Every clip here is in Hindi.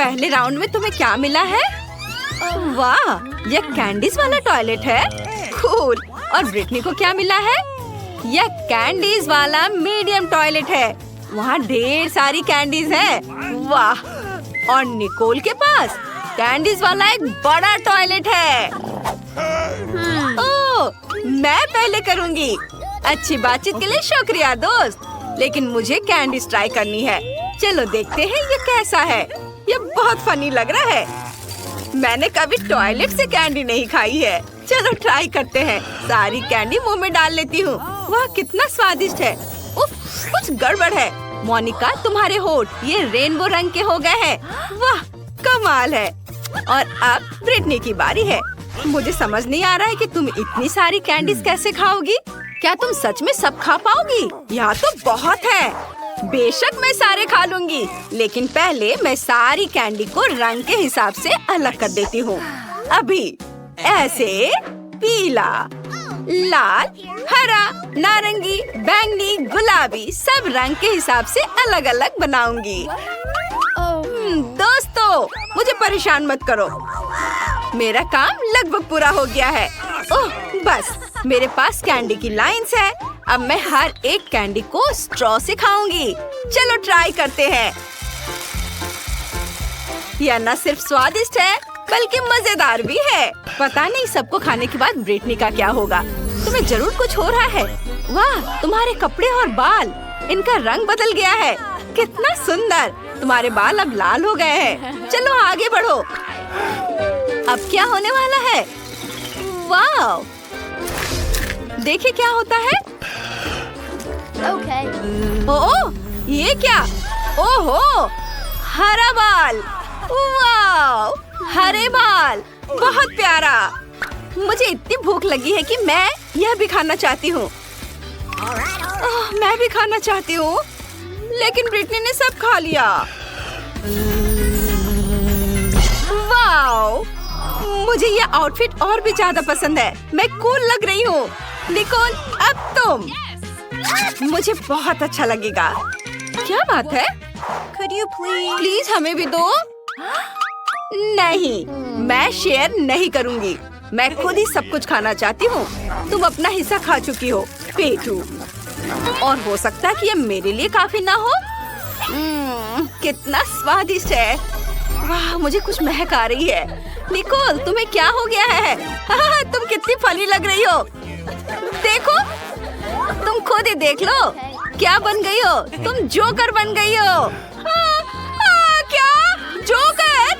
पहले राउंड में तुम्हें क्या मिला है? वाह, यह कैंडीज वाला टॉयलेट है। कूल। और ब्रिटनी को क्या मिला है? यह कैंडीज वाला मीडियम टॉयलेट है। वहाँ ढेर सारी कैंडीज है। वाह। और निकोल के पास कैंडीज वाला एक बड़ा टॉयलेट है। ओह, मैं पहले करूँगी। अच्छी बातचीत के लिए शुक्रिया दोस्त, लेकिन मुझे कैंडीज ट्राई करनी है। चलो देखते हैं ये कैसा है। ये बहुत फनी लग रहा है। मैंने कभी टॉयलेट से कैंडी नहीं खाई है। चलो ट्राई करते हैं। सारी कैंडी मुंह में डाल लेती हूँ। वाह, कितना स्वादिष्ट है। उफ, कुछ गड़बड़ है। मोनिका, तुम्हारे होठ ये रेनबो रंग के हो गए हैं। वाह, कमाल है। और अब ब्रिटनी की बारी है। मुझे समझ नहीं आ रहा है कि तुम इतनी सारी कैंडीज कैसे खाओगी। क्या तुम सच में सब खा पाओगी? यहाँ तो बहुत है। बेशक मैं सारे खा लूंगी, लेकिन पहले मैं सारी कैंडी को रंग के हिसाब से अलग कर देती हूँ। अभी ऐसे पीला, लाल, हरा, नारंगी, बैंगनी, गुलाबी सब रंग के हिसाब से अलग अलग बनाऊंगी। दोस्तों, मुझे परेशान मत करो। मेरा काम लगभग पूरा हो गया है। ओह, बस मेरे पास कैंडी की लाइंस है। अब मैं हर एक कैंडी को स्ट्रॉ से खाऊंगी। चलो ट्राई करते हैं। यह न सिर्फ स्वादिष्ट है बल्कि मजेदार भी है। पता नहीं सबको खाने के बाद ब्रिटनी का क्या होगा। तुम्हें जरूर कुछ हो रहा है। वाह, तुम्हारे कपड़े और बाल, इनका रंग बदल गया है। कितना सुंदर। तुम्हारे बाल अब लाल हो गए हैं। चलो आगे बढ़ो। अब क्या होने वाला है? वाह, देखिए क्या होता है। ओह, ये क्या? ओहो, हरा बाल। वाह, हरे बाल, बहुत प्यारा। मुझे इतनी भूख लगी है कि मैं यह भी खाना चाहती हूँ। मैं भी खाना चाहती हूँ, लेकिन ब्रिटनी ने सब खा लिया। वाह, मुझे यह आउटफिट और भी ज्यादा पसंद है। मैं कूल लग रही हूँ। निकोल, अब तुम। मुझे बहुत अच्छा लगेगा। क्या बात है? Could you प्लीज हमें भी दो। नहीं, मैं शेयर नहीं करूँगी। मैं खुद ही सब कुछ खाना चाहती हूँ। तुम अपना हिस्सा खा चुकी हो, पेटू। और हो सकता है कि ये मेरे लिए काफी ना हो। कितना स्वादिष्ट है। वाह, मुझे कुछ महक आ रही है। निकोल, तुम्हें क्या हो गया है? तुम कितनी फनी लग रही हो। देखो, तुम खुद ही देख लो। क्या बन गई हो? तुम जोकर बन गई हो। क्या? जोकर?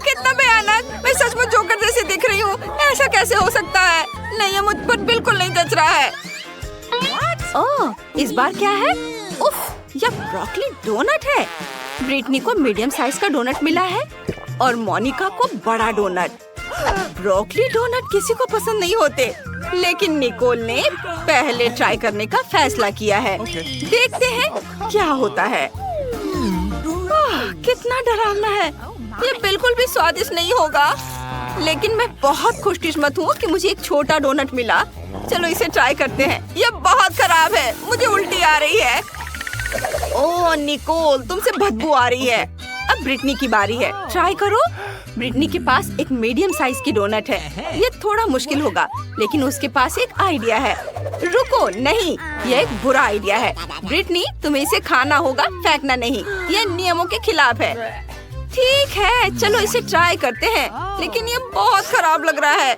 कितना भयानक। मैं सच में जोकर जैसे दिख रही हूँ। ऐसा कैसे हो सकता है? नहीं, ये मुझ पर बिल्कुल नहीं जच रहा है। ओह, इस बार क्या है? उफ, यह ब्रोकली डोनट है। ब्रिटनी को मीडियम साइज का डोनट मिला है और मोनिका को बड़ा डोनट। ब्रोकली डोनट किसी को पसंद नहीं होते, लेकिन निकोल ने पहले ट्राई करने का फैसला किया है। देखते हैं क्या होता है। कितना डरावना है। ये बिल्कुल भी स्वादिष्ट नहीं होगा, लेकिन मैं बहुत खुशकिस्मत हूँ कि मुझे एक छोटा डोनट मिला। चलो इसे ट्राई करते हैं। ये बहुत खराब है। मुझे उल्टी आ रही है। ओह निकोल, तुमसे बदबू आ रही है। अब ब्रिटनी की बारी है। ट्राई करो। ब्रिटनी के पास एक मीडियम साइज की डोनट है। ये थोड़ा मुश्किल होगा, लेकिन उसके पास एक आइडिया है। रुको, नहीं, ये एक बुरा आइडिया है। ब्रिटनी, तुम्हें इसे खाना होगा, फेंकना नहीं। ये नियमों के खिलाफ है। ठीक है, चलो इसे ट्राई करते हैं, लेकिन ये बहुत खराब लग रहा है।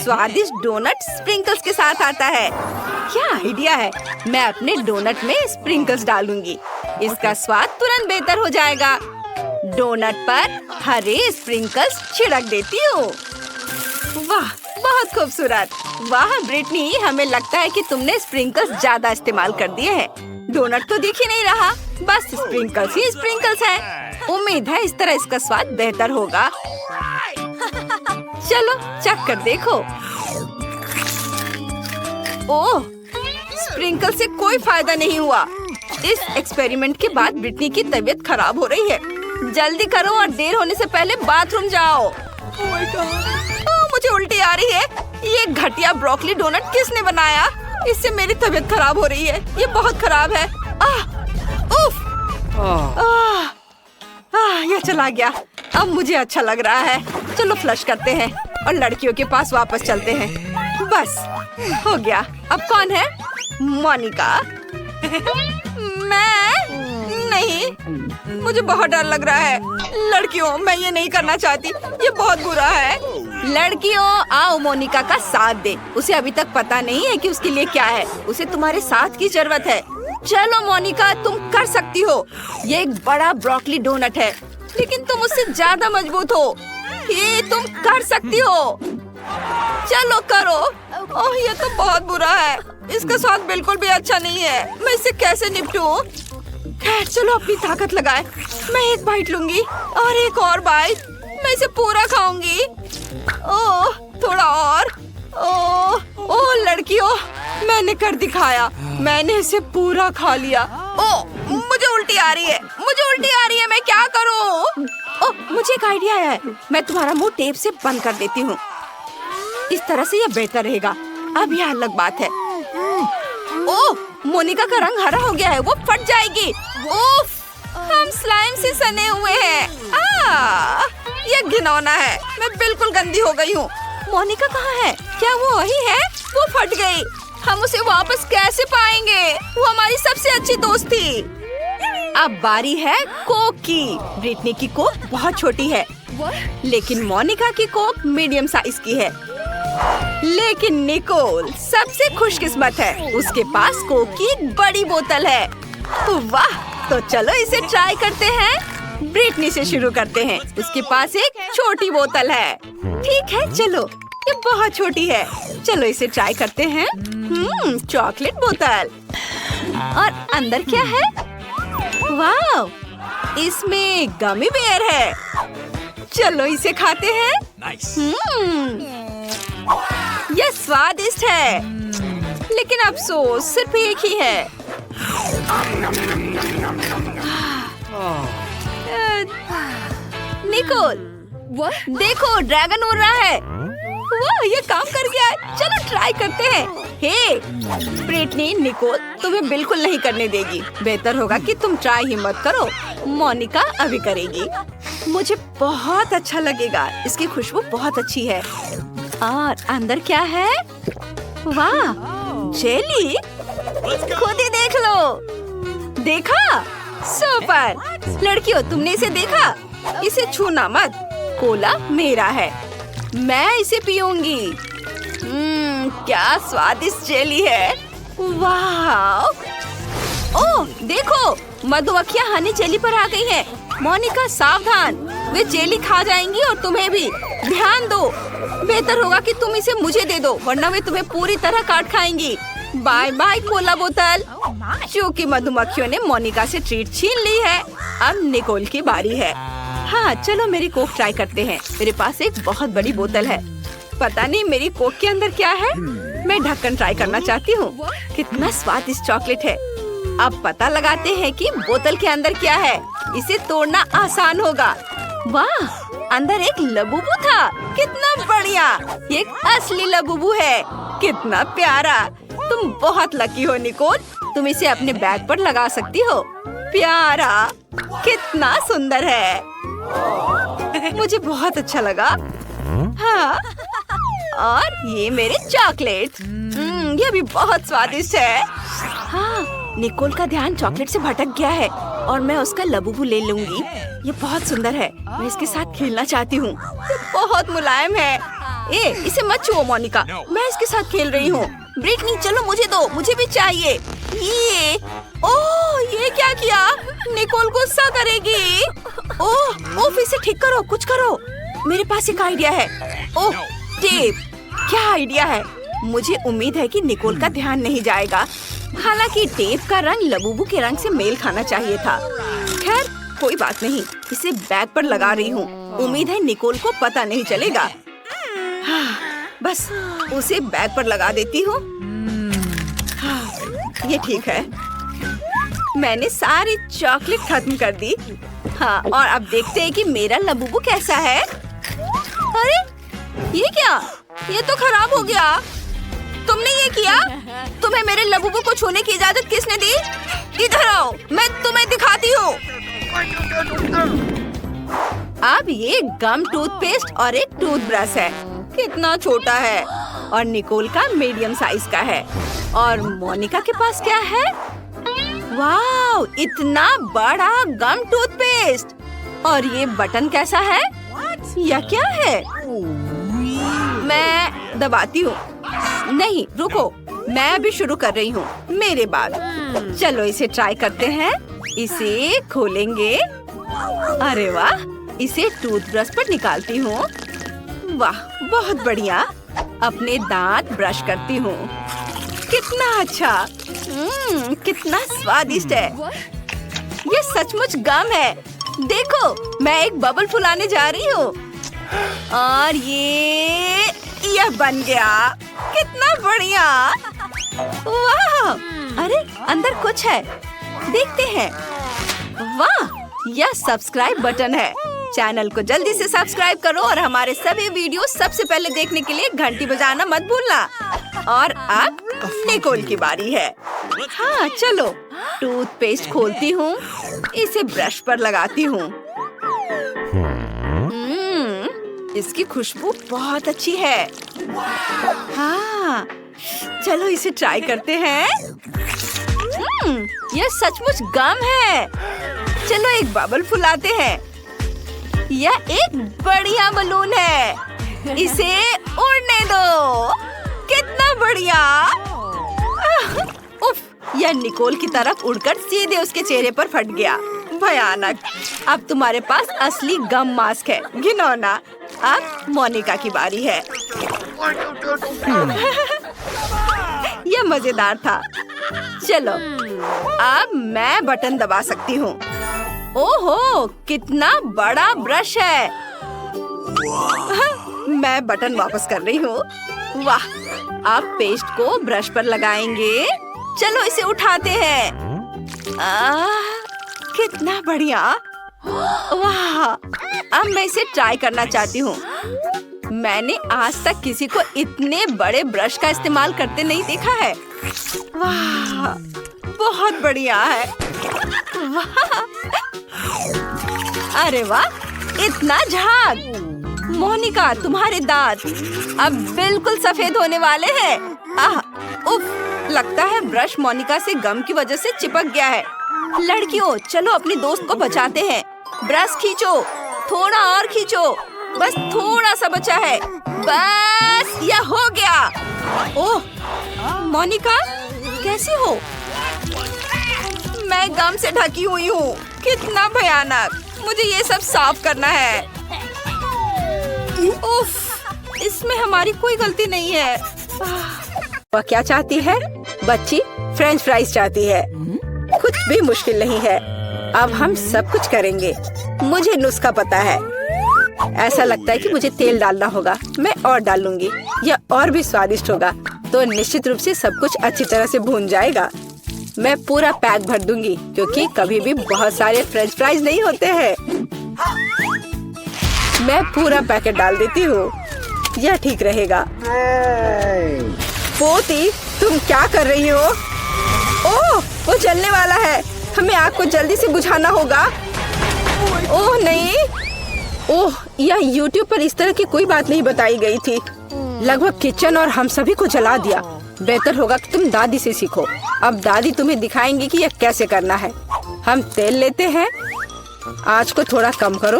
स्वादिष्ट डोनट स्प्रिंकल्स के साथ आता है। क्या आइडिया है। मैं अपने डोनट में स्प्रिंकल्स डालूंगी। इसका स्वाद तुरंत बेहतर हो जाएगा। डोनट पर हरे स्प्रिंकल्स छिड़क देती हूँ। वाह, बहुत खूबसूरत। वाह ब्रिटनी, हमें लगता है कि तुमने स्प्रिंकल्स ज्यादा इस्तेमाल कर दिए हैं। डोनट तो दिख ही नहीं रहा, बस स्प्रिंकल्स ही स्प्रिंकल्स हैं। उम्मीद है इस तरह इसका स्वाद बेहतर होगा। चलो चख कर देखो। ओह, स्प्रिंकल से कोई फायदा नहीं हुआ। इस एक्सपेरिमेंट के बाद ब्रिटनी की तबीयत खराब हो रही है। जल्दी करो और देर होने से पहले बाथरूम जाओ। मुझे उल्टी आ रही है। ये घटिया ब्रोकली डोनट किसने बनाया? इससे मेरी तबीयत खराब हो रही है। ये बहुत खराब है। उफ! ये चला गया। अब मुझे अच्छा लग रहा है। चलो फ्लश करते हैं और लड़कियों के पास वापस चलते हैं। बस हो गया। अब कौन है? मोनिका। मैं नहीं, मुझे बहुत डर लग रहा है। लड़कियों, मैं ये नहीं करना चाहती, ये बहुत बुरा है। लड़कियों आओ मोनिका का साथ दे। उसे अभी तक पता नहीं है कि उसके लिए क्या है। उसे तुम्हारे साथ की जरूरत है। चलो मोनिका, तुम कर सकती हो। ये एक बड़ा ब्रोकली डोनट है, लेकिन तुम उससे ज्यादा मजबूत हो। ये तुम कर सकती हो। चलो करो। ओह, ये तो बहुत बुरा है। इसका स्वाद बिल्कुल भी अच्छा नहीं है। मैं इससे कैसे निपटूं? खैर चलो अपनी ताकत लगाए। मैं एक बाइट लूंगी और एक और बाइट। मैं इसे पूरा खाऊंगी। ओह, थोड़ा और। ओह लड़कियों, मैंने कर दिखाया। मैंने इसे पूरा खा लिया। ओह, मुझे उल्टी आ रही है। मुझे उल्टी आ रही है। मैं क्या करूं? ओह, मुझे एक आइडिया है। मैं तुम्हारा मुंह टेप से बंद कर देती हूँ। इस तरह से यह बेहतर रहेगा। अब यह अलग बात है। ओह, मोनिका का रंग हरा हो गया है। वो फट जाएगी। उफ, हम स्लाइम से सने हुए हैं। यह घिनौना है। मैं बिल्कुल गंदी हो गई हूँ। मोनिका कहाँ है? क्या वो वही है? वो फट गई। हम उसे वापस कैसे पाएंगे? वो हमारी सबसे अच्छी दोस्त थी। अब बारी है कोक की। ब्रिटनी की कोक बहुत छोटी है, लेकिन मोनिका की कोक मीडियम साइज की है। लेकिन निकोल सबसे खुशकिस्मत है। उसके पास कोक की एक बड़ी बोतल है। वाह, तो चलो इसे ट्राई करते हैं। ब्रिटनी से शुरू करते हैं। उसके पास एक छोटी बोतल है। ठीक है, चलो, ये बहुत छोटी है। चलो इसे ट्राई करते हैं। चॉकलेट बोतल। और अंदर क्या है? वाह, इसमें गमी बेयर है। चलो इसे खाते हैं। यह स्वादिष्ट है, लेकिन अफसोस सिर्फ एक ही है। निकोल, देखो ड्रैगन उड़ रहा है। वाह, ये काम कर गया है। चलो ट्राई करते हैं। हे ब्रिटनी, निकोल तुम्हें बिल्कुल नहीं करने देगी। बेहतर होगा कि तुम ट्राई ही मत करो। मोनिका अभी करेगी। मुझे बहुत अच्छा लगेगा। इसकी खुशबू बहुत अच्छी है। और अंदर क्या है? वाह, जेली। खुद ही देख लो। देखा? सुपर। लड़कियों, तुमने इसे देखा? इसे छूना मत। कोला मेरा है। मैं इसे पीऊंगी। क्या स्वादिष्ट जेली है। वाह। ओह देखो, मधुमक्खियाँ हनी जेली पर आ गई हैं। मोनिका सावधान, वे जेली खा जाएंगी और तुम्हें भी। ध्यान दो। बेहतर होगा कि तुम इसे मुझे दे दो, वरना वे तुम्हें पूरी तरह काट खाएंगी। बाय बाय कोला बोतल। क्योंकि मधुमक्खियों ने मोनिका से ट्रीट छीन ली है, अब निकोल की बारी है। हाँ, चलो मेरी कोक ट्राई करते हैं। मेरे पास एक बहुत बड़ी बोतल है। पता नहीं मेरी कोक के अंदर क्या है। मैं ढक्कन ट्राई करना चाहती हूँ। कितना स्वादिष्ट चॉकलेट है। अब पता लगाते हैं कि बोतल के अंदर क्या है। इसे तोड़ना आसान होगा। वाह, अंदर एक लबूबू था। कितना बढ़िया। ये एक असली लबूबू है। कितना प्यारा। तुम बहुत लकी हो निकोल। तुम इसे अपने बैग पर लगा सकती हो। प्यारा, कितना सुंदर है। मुझे बहुत अच्छा लगा। हाँ, और ये मेरे चॉकलेट। ये भी बहुत स्वादिष्ट है। हाँ, निकोल का ध्यान चॉकलेट से भटक गया है और मैं उसका लबूबू ले लूंगी। ये बहुत सुंदर है। मैं इसके साथ खेलना चाहती हूँ। ये बहुत मुलायम है। इसे मत छुओ मोनिका। मैं इसके साथ खेल रही हूँ। ब्रिटनी, चलो मुझे दो, मुझे भी चाहिए। ये क्या किया? निकोल गुस्सा करेगी। ओह, इसे ठीक करो, कुछ करो। मेरे पास एक आइडिया है। ओह, टेप। क्या आइडिया है। मुझे उम्मीद है कि निकोल का ध्यान नहीं जाएगा। हालांकि टेप का रंग लबूबू के रंग से मेल खाना चाहिए था। खैर कोई बात नहीं, इसे बैग पर लगा रही हूँ। उम्मीद है निकोल को पता नहीं चलेगा। हाँ, बस उसे बैग पर लगा देती हूँ। हाँ, ये ठीक है। मैंने सारी चॉकलेट खत्म कर दी। हाँ, और अब देखते हैं कि मेरा लबूबू कैसा है। अरे ये क्या? ये तो खराब हो गया। तुमने ये किया? तुम्हें मेरे लबूबू को छूने की इजाजत किसने दी? इधर आओ, मैं तुम्हें दिखाती हूँ। अब ये गम टूथपेस्ट और एक टूथब्रश है। कितना छोटा है। और निकोल का मीडियम साइज का है। और मोनिका के पास क्या है? वाव, इतना बड़ा गम टूथपेस्ट। और ये बटन कैसा है? यह क्या है? मैं दबाती हूँ। नहीं रुको, मैं अभी शुरू कर रही हूँ, मेरे बाद। चलो इसे ट्राई करते हैं। इसे खोलेंगे। अरे वाह, इसे टूथब्रश पर निकालती हूँ। वाह, बहुत बढ़िया। अपने दांत ब्रश करती हूँ। कितना अच्छा। कितना स्वादिष्ट है। ये सचमुच गम है। देखो, मैं एक बबल फुलाने जा रही हूँ। और यह बन गया। कितना बढ़िया। वाह, अरे अंदर कुछ है, देखते हैं। वाह, यह सब्सक्राइब बटन है। चैनल को जल्दी से सब्सक्राइब करो और हमारे सभी वीडियो सबसे पहले देखने के लिए घंटी बजाना मत भूलना। और अब निकोल की बारी है। हाँ चलो, टूथपेस्ट खोलती हूँ। इसे ब्रश पर लगाती हूँ। इसकी खुशबू बहुत अच्छी है। हाँ, चलो इसे ट्राई करते हैं। यह सचमुच गम है। चलो एक बबल फुलाते हैं। यह एक बढ़िया बलून है। इसे उड़ने दो। कितना बढ़िया। उफ, यह निकोल की तरफ उड़कर सीधे उसके चेहरे पर फट गया। भयानक। अब तुम्हारे पास असली गम मास्क है। घिनौना। अब मोनिका की बारी है। यह मजेदार था। चलो, अब मैं बटन दबा सकती हूँ। ओहो, कितना बड़ा ब्रश है। मैं बटन वापस कर रही हूँ। वाह, अब पेस्ट को ब्रश पर लगाएंगे। चलो इसे उठाते हैं। कितना बढ़िया। वाह, अब मैं इसे ट्राई करना चाहती हूँ। मैंने आज तक किसी को इतने बड़े ब्रश का इस्तेमाल करते नहीं देखा है। वाह, बहुत बढ़िया है। वाह, अरे वाह, इतना झाग। मोनिका, तुम्हारे दांत अब बिल्कुल सफेद होने वाले हैं। उफ, लगता है ब्रश मोनिका से गम की वजह से चिपक गया है। लड़कियों, चलो अपनी दोस्त को बचाते हैं। ब्रश खींचो, थोड़ा और खींचो। बस थोड़ा सा बचा है। बस, यह हो गया। ओह, मोनिका, कैसी हो? मैं गम से ढकी हुई हूँ। कितना भयानक। मुझे ये सब साफ करना है। उफ, इसमें हमारी कोई गलती नहीं है। वह क्या चाहती है? बच्ची फ्रेंच फ्राइज चाहती है। कुछ भी मुश्किल नहीं है। अब हम सब कुछ करेंगे। मुझे नुस्खा पता है। ऐसा लगता है कि मुझे तेल डालना होगा। मैं और डालूंगी। यह और भी स्वादिष्ट होगा। तो निश्चित रूप से सब कुछ अच्छी तरह से भून जाएगा। मैं पूरा पैक भर दूंगी, क्योंकि कभी भी बहुत सारे फ्रेंच फ्राइज नहीं होते हैं। मैं पूरा पैकेट डाल देती हूँ। यह ठीक रहेगा। पोती, तुम क्या कर रही हो? ओह, वो जलने वाला है। हमें आग को जल्दी से बुझाना होगा। ओह नहीं। ओह, यह YouTube पर इस तरह की कोई बात नहीं बताई गई थी। लगभग किचन और हम सभी को जला दिया। बेहतर होगा कि तुम दादी से सीखो। अब दादी तुम्हें दिखाएंगी कि यह कैसे करना है। हम तेल लेते हैं। आंच को थोड़ा कम करो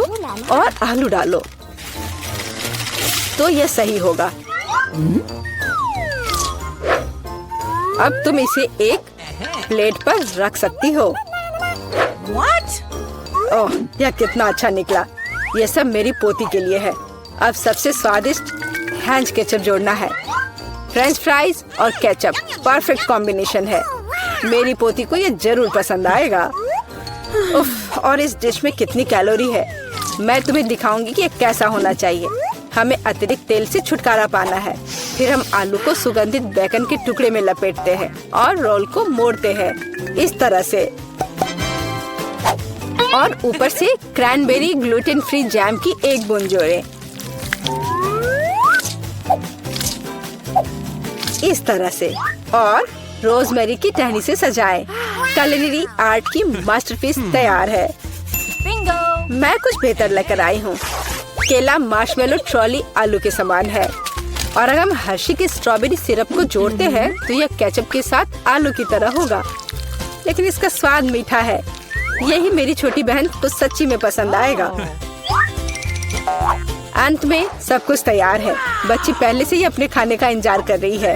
और आलू डालो, तो यह सही होगा। अब तुम इसे एक प्लेट पर रख सकती हो। ओह, यह कितना अच्छा निकला। यह सब मेरी पोती के लिए है। अब सबसे स्वादिष्ट हैंच केचप जोड़ना है। फ्रेंच फ्राइज और केचप परफेक्ट कॉम्बिनेशन है। मेरी पोती को ये जरूर पसंद आएगा। उफ, और इस डिश में कितनी कैलोरी है। मैं तुम्हें दिखाऊंगी कि ये कैसा होना चाहिए। हमें अतिरिक्त तेल से छुटकारा पाना है। फिर हम आलू को सुगंधित बेकन के टुकड़े में लपेटते हैं और रोल को मोड़ते हैं इस तरह से। और ऊपर से क्रैनबेरी ग्लूटेन फ्री जैम की एक बूंद जोड़ें। इस तरह से। और रोजमेरी की टहनी से सजाएं। culinary आर्ट की मास्टरपीस तैयार है। Bingo! मैं कुछ बेहतर लेकर आई हूँ। केला मार्शमेलो ट्रॉली आलू के समान है और अगर हम हर्शी के स्ट्रॉबेरी सिरप को जोड़ते हैं तो यह केचप के साथ आलू की तरह होगा, लेकिन इसका स्वाद मीठा है। यही मेरी छोटी बहन को सच्ची में पसंद आएगा। अंत में सब कुछ तैयार है। बच्ची पहले से ही अपने खाने का इंतजार कर रही है।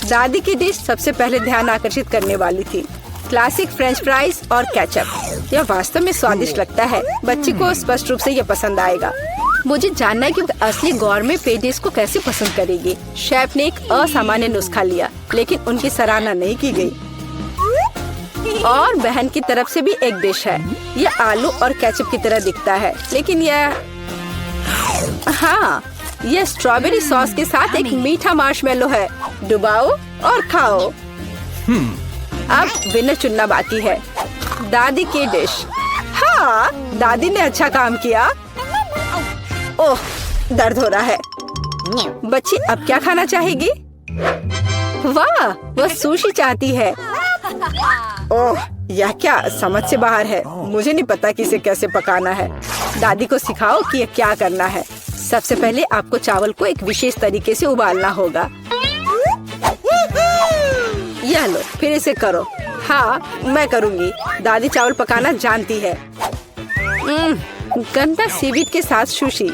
दादी की डिश सबसे पहले ध्यान आकर्षित करने वाली थी। क्लासिक फ्रेंच फ्राइज और केचप। यह वास्तव में स्वादिष्ट लगता है। बच्ची को स्पष्ट रूप से यह पसंद आएगा। मुझे जानना है कि असली गौरमेट पेडिस को कैसे पसंद करेगी। शेफ ने एक असामान्य नुस्खा लिया, लेकिन उनकी सराहना नहीं की गई। और बहन की तरफ से भी एक डिश है। यह आलू और केचप की तरह दिखता है, लेकिन हाँ, यह स्ट्रॉबेरी सॉस के साथ एक मीठा मार्शमेलो है। डुबाओ और खाओ। अब विनर चुनना बाकी है। दादी की डिश। हाँ, दादी ने अच्छा काम किया। ओह, दर्द हो रहा है। बच्ची अब क्या खाना चाहेगी? वाह, वह सुशी चाहती है। ओह, यह क्या समझ से बाहर है। मुझे नहीं पता कि इसे कैसे पकाना है। दादी को सिखाओ कि यह क्या करना है। सबसे पहले आपको चावल को एक विशेष तरीके से उबालना होगा। यह लो, फिर इसे करो। हाँ, मैं करूँगी। दादी चावल पकाना जानती है। गंदा सीवीड के साथ सुशी।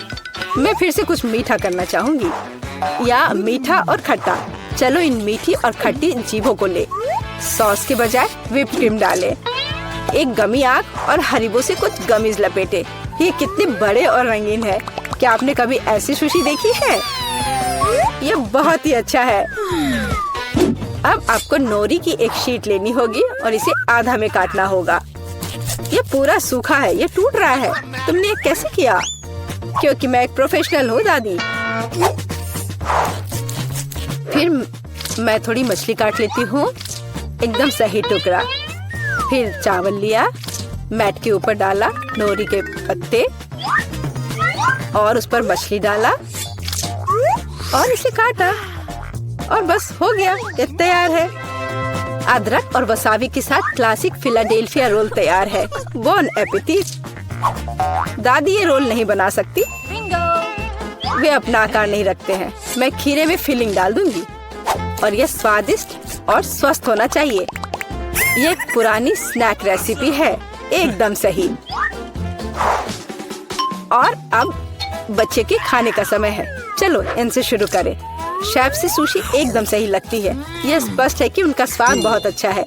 मैं फिर से कुछ मीठा करना चाहूँगी, या मीठा और खट्टा। चलो इन मीठी और खट्टी जीभों को ले। सॉस के बजाय व्हिप क्रीम डालें। एक गमी आग और हरीबो से कुछ गमीज लपेटे। ये कितने बड़े और रंगीन है। क्या आपने कभी ऐसी सुशी देखी है? ये बहुत ही अच्छा है। अब आपको नोरी की एक शीट लेनी होगी और इसे आधा में काटना होगा। ये पूरा सूखा है, ये टूट रहा है। तुमने ये कैसे किया? क्योंकि मैं एक प्रोफेशनल हूँ दादी। फिर मैं थोड़ी मछली काट लेती हूँ, एकदम सही टुकड़ा। फिर चावल लिया, मैट के ऊपर डाला, नोरी के पत्ते और उस पर मछली डाला और इसे काटा और बस हो गया, ये तैयार है। अदरक और वसाबी के साथ क्लासिक फिलाडेल्फिया रोल तैयार है। बॉन एपेटिट। दादी ये रोल नहीं बना सकती, वे अपना आकार नहीं रखते हैं। मैं खीरे में फिलिंग डाल दूंगी और यह स्वादिष्ट और स्वस्थ होना चाहिए। ये एक पुरानी स्नैक रेसिपी है, एकदम सही। और अब बच्चे के खाने का समय है। चलो इनसे शुरू करें। शेफ से सुशी एकदम सही लगती है। यह स्पष्ट है कि उनका स्वाद बहुत अच्छा है।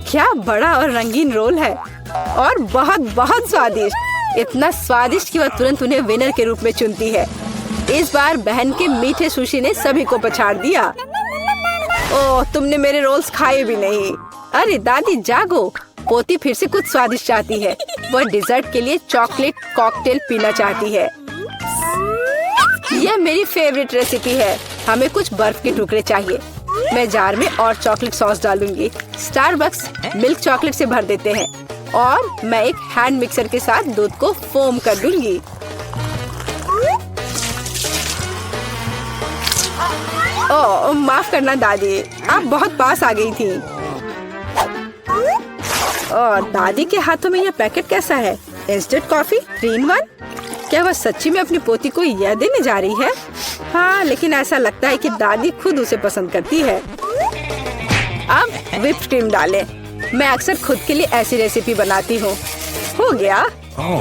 क्या बड़ा और रंगीन रोल है और बहुत बहुत स्वादिष्ट। इतना स्वादिष्ट कि वह तुरंत उन्हें विनर के रूप में चुनती है। इस बार बहन के मीठे सुशी ने सभी को पछाड़ दिया। ओह, तुमने मेरे रोल्स खाए भी नहीं। अरे दादी जागो, पोती फिर से कुछ स्वादिष्ट चाहती है। वह डिजर्ट के लिए चॉकलेट कॉकटेल पीना चाहती है। यह मेरी फेवरेट रेसिपी है। हमें कुछ बर्फ के टुकड़े चाहिए। मैं जार में और चॉकलेट सॉस डालूंगी। स्टारबक्स मिल्क चॉकलेट से भर देते हैं और मैं एक हैंड मिक्सर के साथ दूध को फोम कर दूंगी। ओह, माफ करना दादी, आप बहुत पास आ गई थी। और दादी के हाथों में यह पैकेट कैसा है? Instant coffee 3 in 1। क्या वह सच्ची में अपनी पोती को यह देने जा रही है? हाँ, लेकिन ऐसा लगता है कि दादी खुद उसे पसंद करती है। अब व्हिप क्रीम डालें। मैं अक्सर खुद के लिए ऐसी रेसिपी बनाती हूँ। हो गया,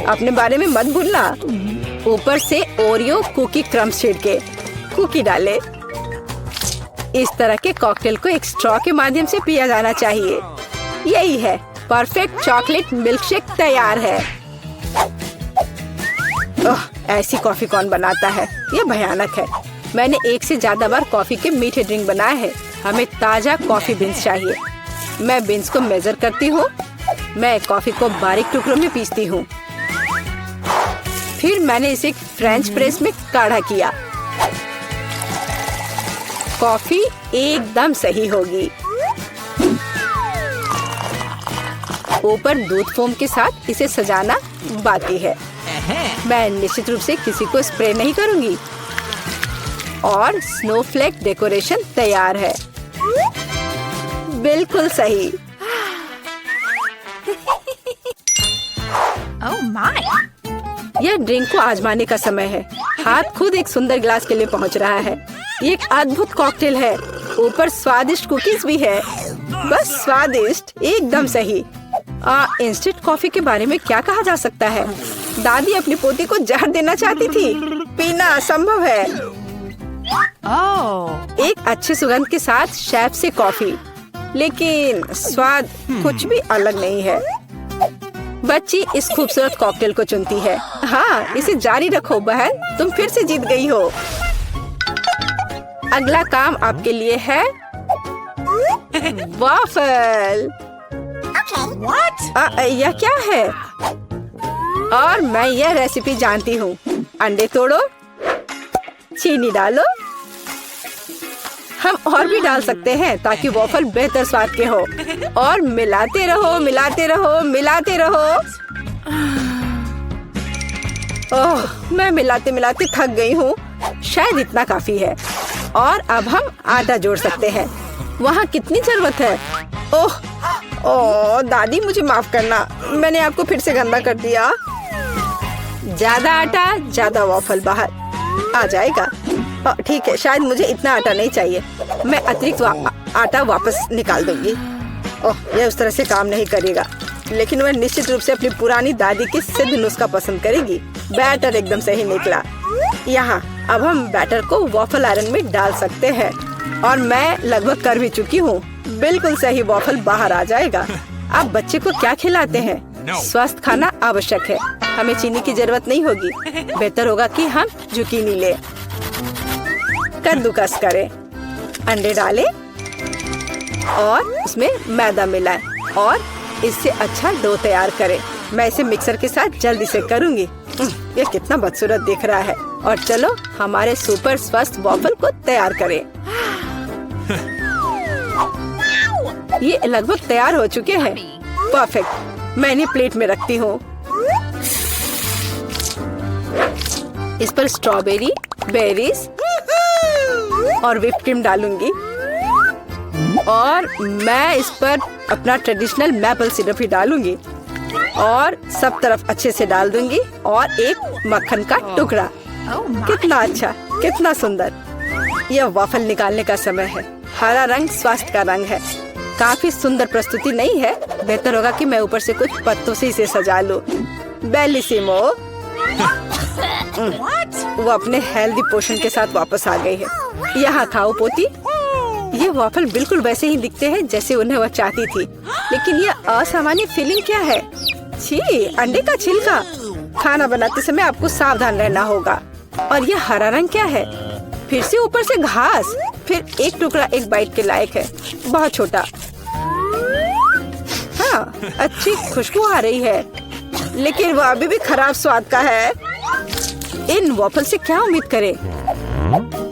अपने बारे में मत भूलना। ऊपर से ओरियो कुकी क्रम्स छिड़के, कुकी डाले। इस तरह के कॉकटेल को एक स्ट्रॉ के माध्यम से पिया जाना चाहिए। यही है, परफेक्ट चॉकलेट मिल्कशेक तैयार है। ओह, ऐसी कॉफी कौन बनाता है? यह भयानक है। मैंने 1 से ज्यादा बार कॉफी के मीठे ड्रिंक बनाए हैं। हमें ताजा कॉफी बीन्स चाहिए। मैं बीन्स को मेजर करती हूँ। मैं कॉफी को बारीक टुकड़ों में पीसती हूँ। फिर मैंने इसे फ्रेंच प्रेस में काढ़ा किया। कॉफी एकदम सही होगी। ऊपर दूध फोम के साथ इसे सजाना बाकी है। मैं निश्चित रूप से किसी को स्प्रे नहीं करूंगी। और स्नोफ्लेक डेकोरेशन तैयार है। बिल्कुल सही। Oh my! यह ड्रिंक को आजमाने का समय है। हाथ खुद एक सुंदर गिलास के लिए पहुंच रहा है। ये एक अद्भुत कॉकटेल है। ऊपर स्वादिष्ट कुकीज भी है। बस स्वादिष्ट, एकदम सही। इंस्टेंट कॉफी के बारे में क्या कहा जा सकता है? दादी अपनी पोती को जहर देना चाहती थी। पीना असंभव है। एक अच्छे सुगंध के साथ शेफ से कॉफी, लेकिन स्वाद कुछ भी अलग नहीं है। बच्ची इस खूबसूरत कॉकटेल को चुनती है। हाँ, इसे जारी रखो बहन, तुम फिर से जीत गई हो। अगला काम आपके लिए है वॉफल। यह क्या है? और मैं यह रेसिपी जानती हूँ। अंडे तोड़ो, चीनी डालो। हम और भी डाल सकते हैं ताकि वॉफल बेहतर स्वाद के हो। और मिलाते रहो, मिलाते रहो, मिलाते रहो। ओह, मैं मिलाते मिलाते थक गई हूँ। शायद इतना काफी है। और अब हम आटा जोड़ सकते हैं। वहाँ कितनी जरूरत है? ओह दादी, मुझे माफ करना, मैंने आपको फिर से गंदा कर दिया। ज्यादा आटा, ज्यादा वॉफल बाहर आ जाएगा। ठीक है, शायद मुझे इतना आटा नहीं चाहिए। मैं अतिरिक्त आटा वापस निकाल दूंगी। यह उस तरह से काम नहीं करेगा, लेकिन वह निश्चित रूप से अपनी पुरानी दादी की सिद्ध नुस्खा पसंद करेगी। बैटर एकदम सही निकला। यहाँ अब हम बैटर को वॉफल आयरन में डाल सकते हैं। और मैं लगभग कर भी चुकी हूँ। बिल्कुल सही वॉफल बाहर आ जाएगा। अब बच्चे को क्या खिलाते हैं? स्वस्थ खाना आवश्यक है। हमें चीनी की जरूरत नहीं होगी। बेहतर होगा कि हम जुकीनी ले। कद्दूकस करें, अंडे डालें और उसमें मैदा मिलाएं और इससे अच्छा डो तैयार करें। मैं इसे मिक्सर के साथ जल्दी से करूंगी। ये कितना बदसूरत दिख रहा है। और चलो हमारे सुपर स्वस्थ वॉफल को तैयार करें। ये लगभग तैयार हो चुके हैं। परफेक्ट। मैं इन्हें प्लेट में रखती हूँ। इस पर स्ट्रॉबेरी, बेरीज और व्हिप क्रीम डालूंगी। और मैं इस पर अपना ट्रेडिशनल मैपल सिरप ही डालूंगी और सब तरफ अच्छे से डाल दूंगी। और एक मक्खन का टुकड़ा। कितना अच्छा, कितना सुंदर। यह वॉफल निकालने का समय है। हरा रंग स्वास्थ्य का रंग है। काफी सुंदर प्रस्तुति नहीं है? बेहतर होगा कि मैं ऊपर से कुछ पत्तों से इसे सजा लूं। बेलिसिमो। वो अपने हेल्दी पोषण के साथ वापस आ गई है। यहाँ खाओ पोती। ये वॉफल बिल्कुल वैसे ही दिखते हैं जैसे उन्हें वह चाहती थी, लेकिन यह असामान्य फीलिंग क्या है? छी, अंडे का छिलका। खाना बनाते समय आपको सावधान रहना होगा। और यह हरा रंग क्या है? फिर से ऊपर से घास। फिर एक टुकड़ा एक बाइट के लायक है, बहुत छोटा। हाँ, अच्छी खुशबू आ रही है, लेकिन वो अभी भी खराब स्वाद का है। इन वॉफल से क्या उम्मीद करें?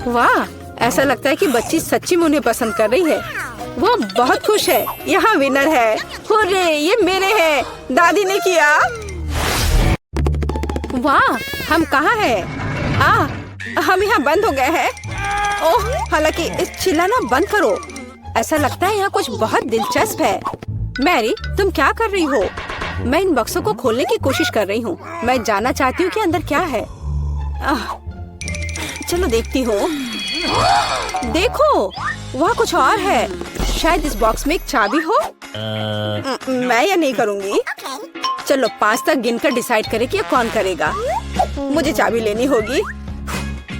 वाह, ऐसा लगता है कि बच्ची सच्ची में उन्हें पसंद कर रही है। वो बहुत खुश है। यहाँ विनर है। हुर्रे, ये मेरे हैं। दादी ने किया। वाह, हम कहाँ हैं? हम यहाँ बंद हो गए हैं। ओह, हालांकि इस चिल्लाना बंद करो। ऐसा लगता है यहाँ कुछ बहुत दिलचस्प है। मैरी, तुम क्या कर रही हो? मैं इन बक्सों को खोलने की कोशिश कर रही हूँ। मैं जानना चाहती हूँ कि अंदर क्या है। चलो देखती हूँ। देखो, वहाँ कुछ और है। शायद इस बॉक्स में एक चाबी हो। मैं यह नहीं करूँगी। चलो 5 तक गिनकर डिसाइड करें कि ये कौन करेगा। मुझे चाबी लेनी होगी।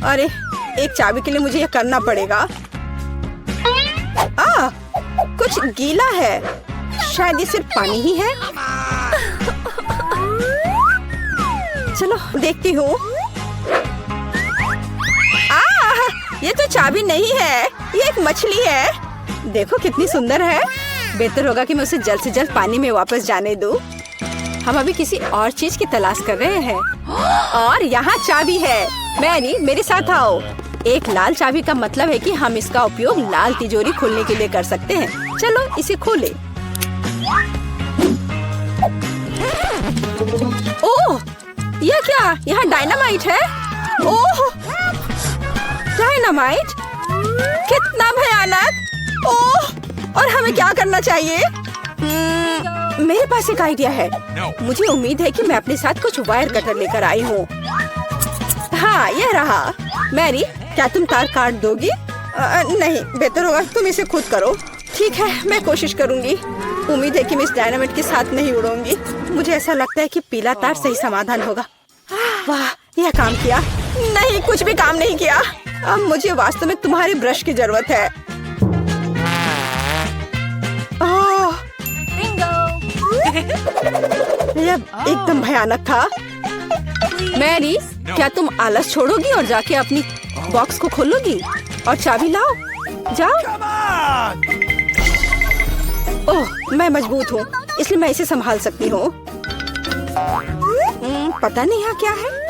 अरे, एक चाबी के लिए मुझे यह करना पड़ेगा। कुछ गीला है। शायद ये सिर्फ पानी ही है। चलो देखती हूँ। ये तो चाबी नहीं है, ये एक मछली है। देखो कितनी सुंदर है। बेहतर होगा कि मैं उसे जल्द से जल्द पानी में वापस जाने दूँ। हम अभी किसी और चीज की तलाश कर रहे हैं। और यहाँ चाबी है। मैरी, मेरे साथ आओ। एक लाल चाबी का मतलब है कि हम इसका उपयोग लाल तिजोरी खोलने के लिए कर सकते हैं। चलो इसे खोलें। ओह, यह क्या? यहाँ डायनामाइट है। ओह, डायनामाइट, कितना भयानक। ओह, और हमें क्या करना चाहिए? मेरे पास एक आइडिया है। मुझे उम्मीद है कि मैं अपने साथ कुछ वायर कटर लेकर आई हूँ। हाँ, यह रहा। मैरी, क्या तुम तार काट दोगी? नहीं, बेहतर होगा तुम इसे खुद करो। ठीक है, मैं कोशिश करूंगी। उम्मीद है कि मैं इस डायनामाइट के साथ नहीं उड़ूंगी। मुझे ऐसा लगता है कि पीला तार सही समाधान होगा। वाह, यह काम किया। नहीं, कुछ भी काम नहीं किया। अब मुझे वास्तव में तुम्हारे ब्रश की जरूरत है। ओह, यह एकदम भयानक था। मैरी, क्या तुम आलस छोड़ोगी और जाके अपनी बॉक्स को खोलोगी और चाबी लाओ? जाओ। ओह, मैं मजबूत हूँ, इसलिए मैं इसे संभाल सकती हूँ। पता नहीं यहाँ क्या है।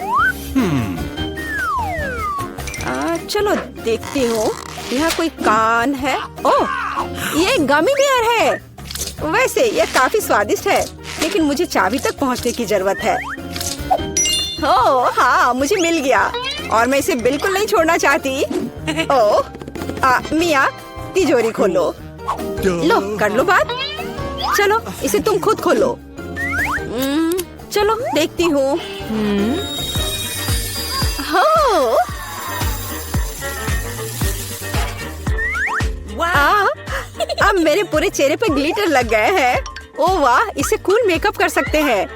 चलो देखती हूँ। यहाँ कोई कान है। ओह, ये गमी बियर है। वैसे यह काफी स्वादिष्ट है, लेकिन मुझे चाबी तक पहुँचने की जरूरत है। ओह हाँ, मुझे मिल गया और मैं इसे बिल्कुल नहीं छोड़ना चाहती। ओह, मिया, तिजोरी खोलो। लो, कर लो बात। चलो, इसे तुम खुद खोलो। चलो देखती हूँ। अब मेरे पूरे चेहरे पे ग्लिटर लग गए हैं। ओह वाह, इसे कूल मेकअप कर सकते हैं।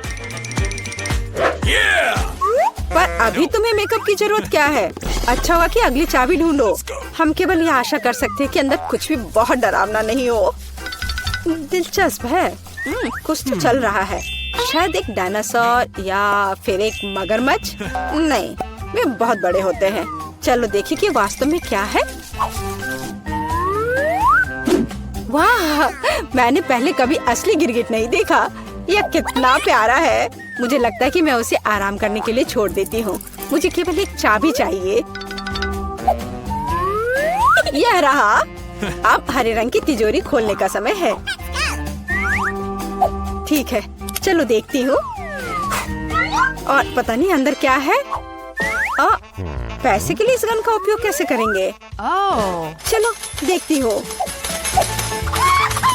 पर अभी तुम्हें मेकअप की जरूरत क्या है? अच्छा हुआ कि अगली चाबी ढूंढो। हम केवल ये आशा कर सकते हैं कि अंदर कुछ भी बहुत डरावना नहीं हो। दिलचस्प है। कुछ तो चल रहा है। शायद एक डायनासोर या फिर एक मगरमच्छ। नहीं, वे बहुत बड़े होते हैं। चलो देखिए कि वास्तव में क्या है। वाह, मैंने पहले कभी असली गिरगिट नहीं देखा। यह कितना प्यारा है। मुझे लगता है कि मैं उसे आराम करने के लिए छोड़ देती हूँ। मुझे केवल एक चाबी चाहिए। यह रहा। अब हरे रंग की तिजोरी खोलने का समय है। ठीक है, चलो देखती हूँ। और पता नहीं अंदर क्या है। पैसे के लिए इस गन का उपयोग कैसे करेंगे? चलो देखती हूँ।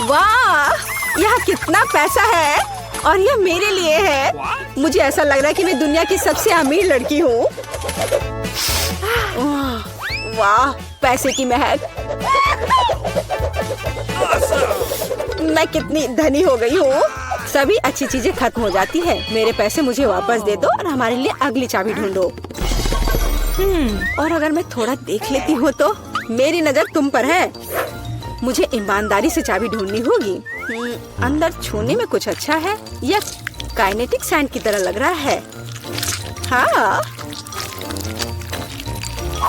वाह, यह कितना पैसा है और यह मेरे लिए है। मुझे ऐसा लग रहा है कि मैं दुनिया की सबसे अमीर लड़की हूँ। वाह, पैसे की महक। मैं कितनी धनी हो गई हूँ। सभी अच्छी चीजें खत्म हो जाती है। मेरे पैसे मुझे वापस दे दो और हमारे लिए अगली चाबी ढूंढो। और अगर मैं थोड़ा देख लेती हूँ तो मेरी नजर तुम पर है। मुझे ईमानदारी से चाबी ढूंढनी होगी। अंदर छूने में कुछ अच्छा है। यह काइनेटिक सैंड की तरह लग रहा है। हाँ,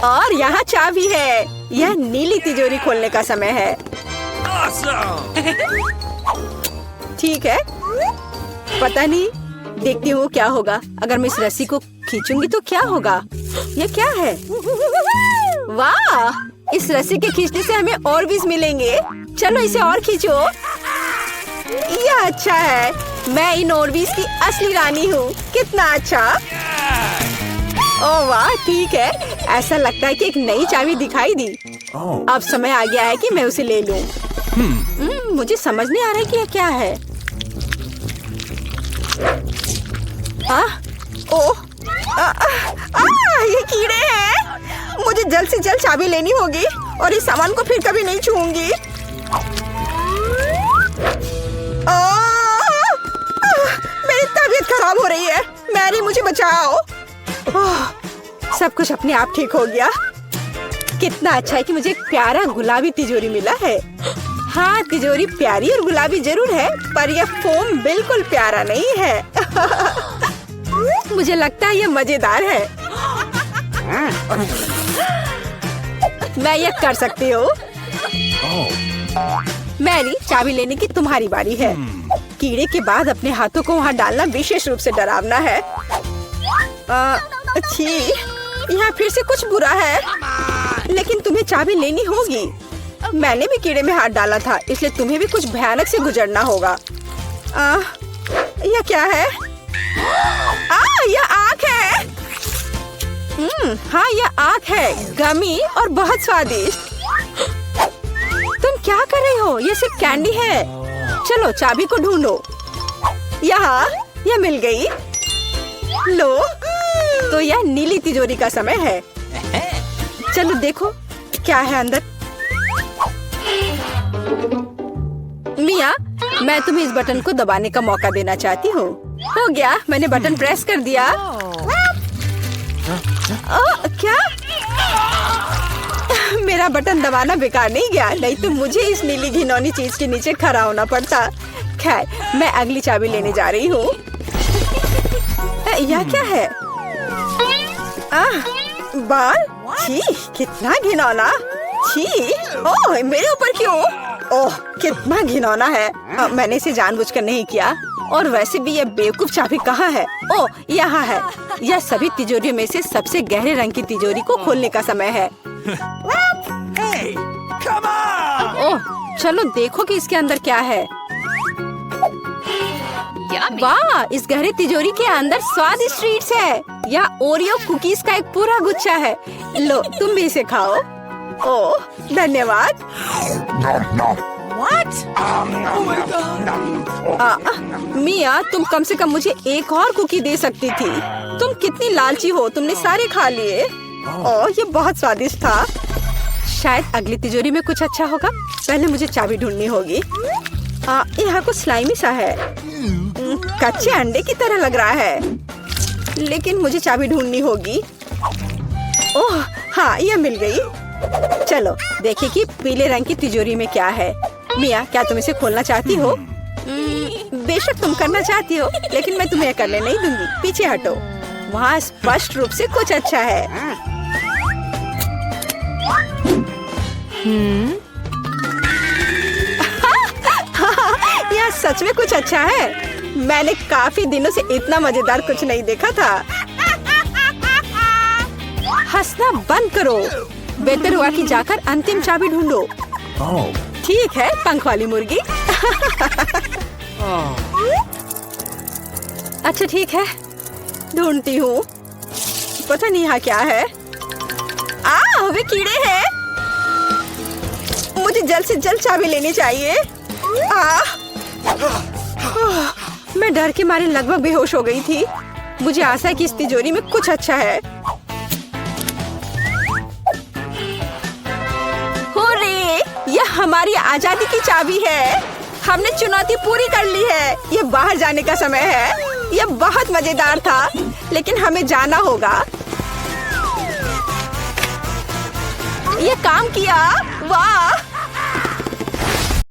और यहाँ चाबी है। यह नीली तिजोरी खोलने का समय है। ठीक है, पता नहीं, देखती हूँ क्या होगा। अगर मैं इस रस्सी को खींचूंगी तो क्या होगा? यह क्या है? वाह, इस रस्सी के खींचने से हमें और भी मिलेंगे। चलो इसे और खींचो। यह अच्छा है। मैं इन ऑर्बिस की असली रानी हूँ। कितना अच्छा। ओह वाह, ठीक है। ऐसा लगता है कि एक नई चाबी दिखाई दी। अब समय आ गया है कि मैं उसे ले लूं। मुझे समझ नहीं आ रहा है कि यह क्या है। ये कीड़े हैं। मुझे जल्द से जल्द चाबी लेनी होगी और इस सामान को फिर कभी नहीं छूऊंगी। मेरी तबीयत खराब हो रही है। मैरी, मुझे बचाओ। सब कुछ अपने आप ठीक हो गया। कितना अच्छा है कि मुझे एक प्यारा गुलाबी तिजोरी मिला है। हाँ, तिजोरी प्यारी और गुलाबी जरूर है, पर यह फोम बिल्कुल प्यारा नहीं है। मुझे लगता है यह मजेदार है। मैं यह कर सकती हूँ। मैरी, चाबी लेने की तुम्हारी बारी है। कीड़े के बाद अपने हाथों को वहाँ डालना विशेष रूप से डरावना है। अच्छी, यहाँ फिर से कुछ बुरा है, लेकिन तुम्हें चाबी लेनी होगी। मैंने भी कीड़े में हाथ डाला था, इसलिए तुम्हें भी कुछ भयानक से गुजरना होगा। यह क्या है? यह आँख है। हाँ, यह आँख है, गमी और बहुत स्वादिष्ट। तुम क्या कर रही हो? यह सिर्फ कैंडी है। चलो चाबी को ढूंढो। यहाँ यह मिल गई। लो, तो यह नीली तिजोरी का समय है। चलो देखो क्या है अंदर। मिया, मैं तुम्हें इस बटन को दबाने का मौका देना चाहती हूँ। हो गया, मैंने बटन प्रेस कर दिया। क्या? मेरा बटन दबाना बेकार नहीं गया, नहीं तो मुझे इस नीली घिनौनी चीज के नीचे खड़ा होना पड़ता। खैर, मैं अगली चाबी लेने जा रही हूँ। यह क्या है? बाल? छी, कितना घिनौना। छी, ओह, मेरे ऊपर क्यों? ओह, कितना घिनौना है। मैंने इसे जानबूझकर नहीं किया। और वैसे भी यह बेवकूफ चाबी कहाँ है? ओह, यहाँ है। यह सभी तिजोरियों में से सबसे गहरे रंग की तिजोरी को खोलने का समय है। ओह, चलो देखो कि इसके अंदर क्या है। वाह, इस गहरे तिजोरी के अंदर स्वादिष्ट ट्रीट्स है। यह ओरियो कुकीज का एक पूरा गुच्छा है। लो, तुम भी इसे खाओ। ओह, धन्यवाद। मिया, तुम कम से कम मुझे एक और कुकी दे सकती थी। तुम कितनी लालची हो, तुमने सारे खा लिए। ओह, ये बहुत स्वादिष्ट था। शायद अगली तिजोरी में कुछ अच्छा होगा। पहले मुझे चाबी ढूंढनी होगी। यहाँ कुछ स्लाइमी सा है। कच्चे अंडे की तरह लग रहा है, लेकिन मुझे चाबी ढूंढनी होगी। ओह हाँ, यह मिल गई। चलो देखिए कि पीले रंग की तिजोरी में क्या है। मिया, क्या तुम इसे खोलना चाहती हो? बेशक तुम करना चाहती हो, लेकिन मैं तुम्हें करने नहीं दूंगी। पीछे हटो। वहाँ स्पष्ट रूप से कुछ अच्छा है। यह सच में कुछ अच्छा है। मैंने काफी दिनों से इतना मजेदार कुछ नहीं देखा था। हंसना बंद करो। बेहतर हुआ कि जाकर अंतिम चाबी ढूंढो। ठीक है, पंख वाली मुर्गी। अच्छा ठीक है, ढूंढती हूँ। पता नहीं यहाँ क्या है। वे कीड़े हैं। मुझे जल्द से जल्द चाबी लेनी चाहिए। मैं डर के मारे लगभग बेहोश हो गई थी। मुझे आशा है कि इस तिजोरी में कुछ अच्छा है। होरे, यह हमारी आजादी की चाबी है। हमने चुनौती पूरी कर ली है। यह बाहर जाने का समय है। यह बहुत मजेदार था, लेकिन हमें जाना होगा। यह काम किया। वाह!